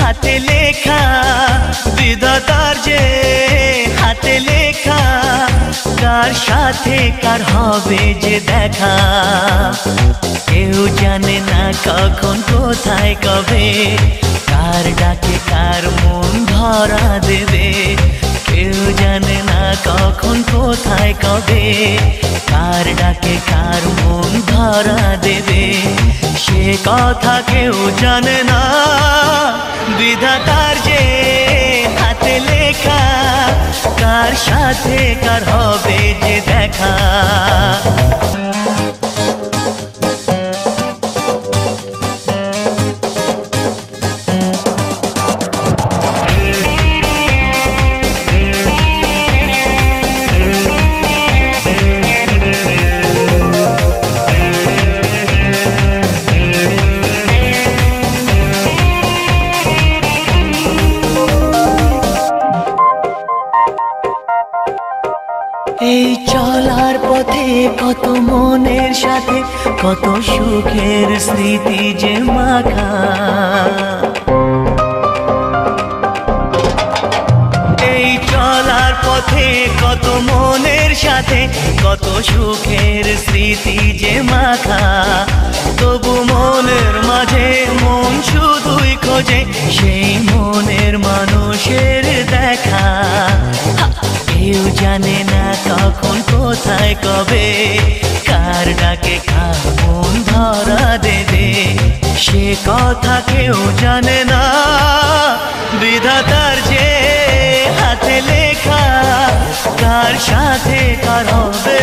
হাতে লেখা বিধাতার যে হাতে লেখা কার সাথে কার হবে যে দেখা কেউ জানে না কখন কোথায় কবে কার ডাকে কার মন ধরা দেবে কেউ জানে না কখন কোথায় কবে কার ডাকে কার মন ধরা দেবে সে কথা কেউ জানে না বিধাতার যে হাতে লেখা কার সাথে কার হবে যে দেখা এই চলার পথে কত মনের সাথে কত সুখের স্মৃতি যে মাখা এই চলার পথে কত মনের সাথে কত সুখের স্মৃতি যে মাখা তবু মনের মাঝে মন শুধুই খোঁজে সেই মনের মানুষের দেখা কেউ জানে না কখন কোথায় কবে কার ডাকে কার মন ধরা দেবে সে কথা কেউ জানে না বিধাতার যে হাতে লেখা কার সাথে কার হবে